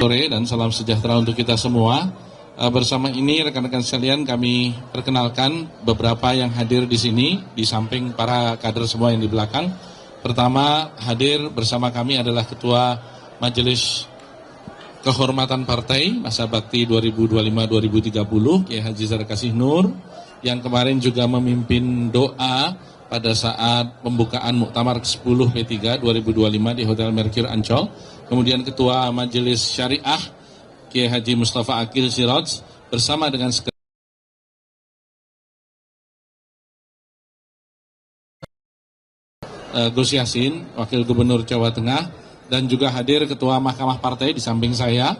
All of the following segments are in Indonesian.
sore dan salam sejahtera untuk kita semua. Bersama ini rekan-rekan sekalian kami perkenalkan beberapa yang hadir di sini di samping para kader semua yang di belakang. Pertama hadir bersama kami adalah Ketua Majelis Kehormatan Partai Masa Bakti 2025-2030 Kiai Haji Zarkasih Nur, yang kemarin juga memimpin doa pada saat pembukaan Muktamar ke-10 P3 2025 di Hotel Mercure Ancol. Kemudian Ketua Majelis Syariah Kiai Haji Mustafa Akil Siraj bersama dengan Gus Yassin, Wakil Gubernur Jawa Tengah, dan juga hadir Ketua Mahkamah Partai di samping saya,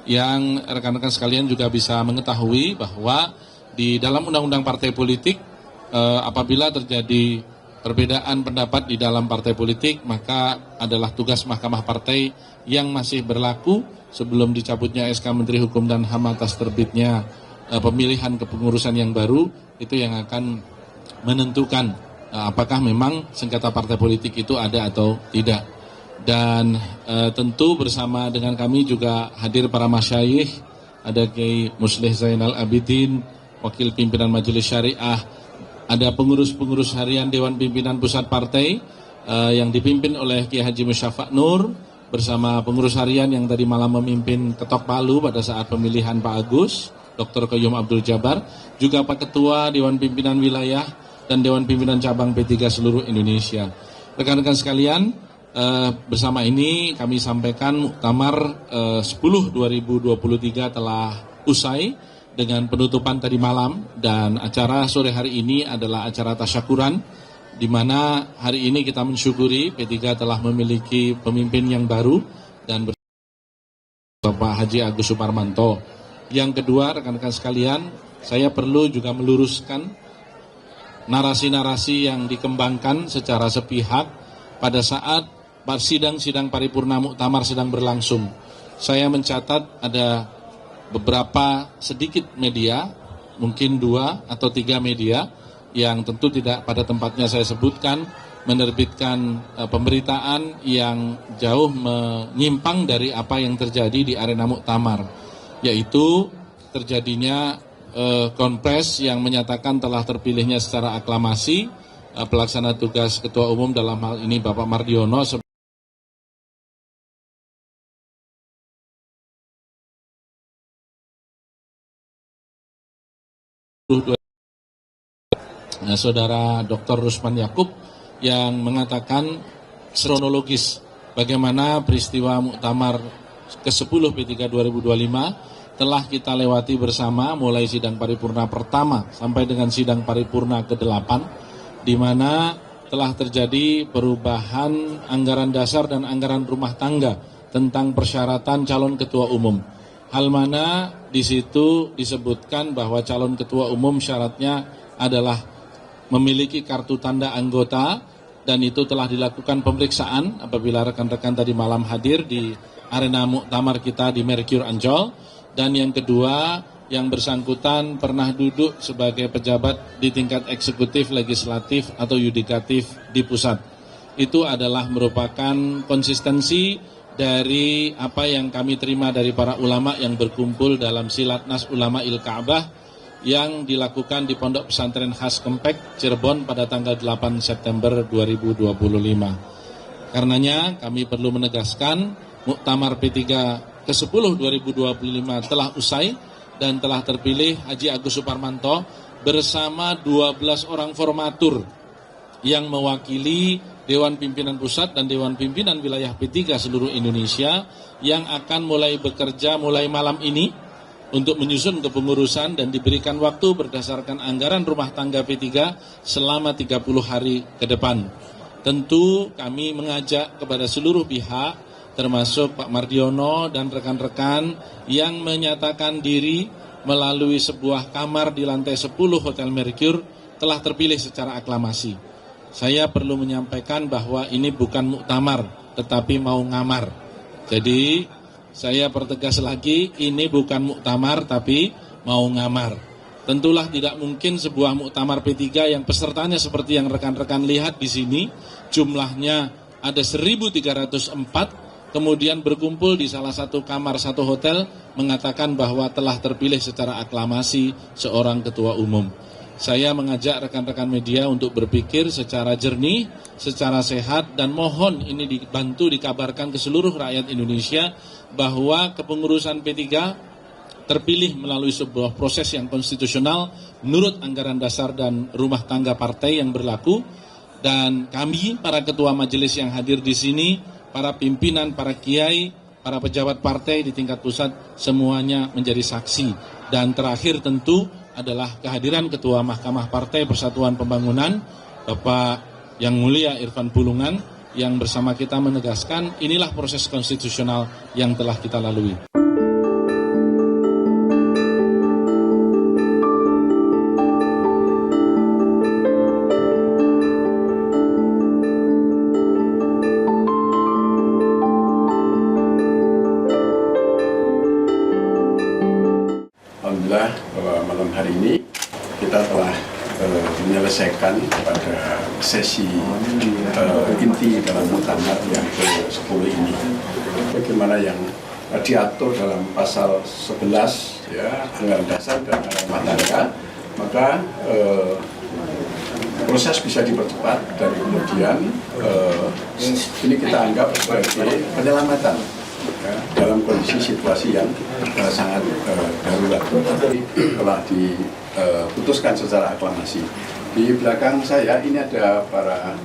yang rekan-rekan sekalian juga bisa mengetahui bahwa di dalam Undang-Undang Partai Politik, apabila terjadi perbedaan pendapat di dalam partai politik, maka adalah tugas Mahkamah Partai yang masih berlaku sebelum dicabutnya SK Menteri Hukum dan HAM atas terbitnya pemilihan kepengurusan yang baru, itu yang akan menentukan apakah memang sengketa partai politik itu ada atau tidak. Dan tentu bersama dengan kami juga hadir para masyayikh, ada Kiai Muslih Zainal Abidin, Wakil Pimpinan Majelis Syariah, ada pengurus-pengurus harian Dewan Pimpinan Pusat Partai yang dipimpin oleh Kiai Haji Musyafaq Nur, bersama pengurus harian yang tadi malam memimpin ketok palu pada saat pemilihan Pak Agus, Dr. Qayyum Abdul Jabbar, juga Pak Ketua Dewan Pimpinan Wilayah dan Dewan Pimpinan Cabang P3 seluruh Indonesia. Rekan-rekan sekalian, bersama ini kami sampaikan Muktamar 10/2023 telah usai dengan penutupan tadi malam, dan acara sore hari ini adalah acara tasyakuran, di mana hari ini kita mensyukuri P3 telah memiliki pemimpin yang baru dan Bapak Haji Agus Suparmanto. Yang kedua, rekan-rekan sekalian, saya perlu juga meluruskan narasi-narasi yang dikembangkan secara sepihak pada saat sidang-sidang paripurna Muktamar sedang berlangsung. Saya mencatat ada beberapa sedikit media, mungkin 2 atau 3 media, yang tentu tidak pada tempatnya saya sebutkan, menerbitkan pemberitaan yang jauh menyimpang dari apa yang terjadi di arena Muktamar, yaitu terjadinya konpres yang menyatakan telah terpilihnya secara aklamasi pelaksana tugas Ketua Umum, dalam hal ini Bapak Mardiono, Saudara Dr. Rusman Yakub, yang mengatakan kronologis bagaimana peristiwa Muktamar ke-10 P3 2025 telah kita lewati bersama, mulai sidang paripurna pertama sampai dengan sidang paripurna ke-8, di mana telah terjadi perubahan anggaran dasar dan anggaran rumah tangga tentang persyaratan calon ketua umum. Hal mana di situ disebutkan bahwa calon ketua umum syaratnya adalah memiliki kartu tanda anggota, dan itu telah dilakukan pemeriksaan apabila rekan-rekan tadi malam hadir di arena Muktamar kita di Mercure Ancol. Dan yang kedua, yang bersangkutan pernah duduk sebagai pejabat di tingkat eksekutif, legislatif, atau yudikatif di pusat. Itu adalah merupakan konsistensi dari apa yang kami terima dari para ulama yang berkumpul dalam Silatnas Ulama Il-Ka'bah yang dilakukan di Pondok Pesantren Khas Kempek, Cirebon pada tanggal 8 September 2025. Karenanya kami perlu menegaskan Muktamar P3 ke-10 2025 telah usai dan telah terpilih Haji Agus Suparmanto bersama 12 orang formatur yang mewakili Dewan Pimpinan Pusat dan Dewan Pimpinan Wilayah P3 seluruh Indonesia, yang akan mulai bekerja mulai malam ini untuk menyusun kepengurusan dan diberikan waktu berdasarkan anggaran rumah tangga P3 selama 30 hari ke depan. Tentu kami mengajak kepada seluruh pihak, termasuk Pak Mardiono dan rekan-rekan yang menyatakan diri melalui sebuah kamar di lantai 10 Hotel Mercure telah terpilih secara aklamasi. Saya perlu menyampaikan bahwa ini bukan muktamar, tetapi mau ngamar. Jadi saya pertegas lagi, ini bukan muktamar tapi mau ngamar. Tentulah tidak mungkin sebuah muktamar P3 yang pesertanya seperti yang rekan-rekan lihat di sini, jumlahnya ada 1.304, kemudian berkumpul di salah satu kamar satu hotel mengatakan bahwa telah terpilih secara aklamasi seorang ketua umum. Saya mengajak rekan-rekan media untuk berpikir secara jernih, secara sehat, dan mohon ini dibantu dikabarkan ke seluruh rakyat Indonesia bahwa kepengurusan P3 terpilih melalui sebuah proses yang konstitusional menurut anggaran dasar dan rumah tangga partai yang berlaku, dan kami, para ketua majelis yang hadir di sini, para pimpinan, para kiai, para pejabat partai di tingkat pusat, semuanya menjadi saksi. Dan terakhir tentu adalah kehadiran Ketua Mahkamah Partai Persatuan Pembangunan, Bapak Yang Mulia Irfan Pulungan, yang bersama kita menegaskan inilah proses konstitusional yang telah kita lalui. Alhamdulillah bahwa malam hari ini kita telah menyelesaikan pada sesi inti dalam muktamar yang ke-10 ini. Bagaimana yang diatur dalam pasal 11 ya, anggaran dasar dan rumah tangga, maka proses bisa dipercepat dan kemudian ini kita anggap sebagai penyelamatan ya, dalam kondisi situasi yang sangat darurat. Telah diputuskan secara aklamasi. Di belakang saya ini ada para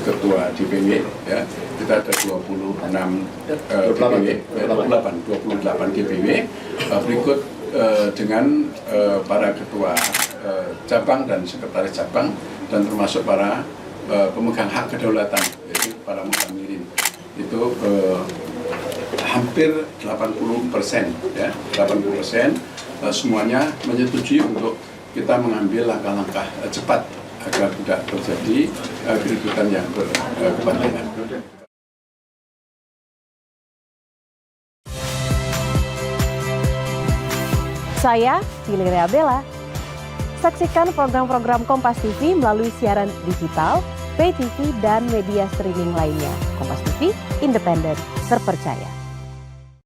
ketua DPW ya. Kita ada 28 DPW. Berikut dengan para ketua cabang dan sekretaris cabang, dan termasuk para pemegang hak kedaulatan, yaitu para mukamirin. Itu hampir 80% ya, 80% semuanya menyetujui untuk kita mengambil langkah-langkah cepat agar tidak terjadi keributan yang berkepanjangan. Saya Valeria Bella. Saksikan program-program Kompas TV melalui siaran digital, pay TV, dan media streaming lainnya. Kompas TV, independen, terpercaya.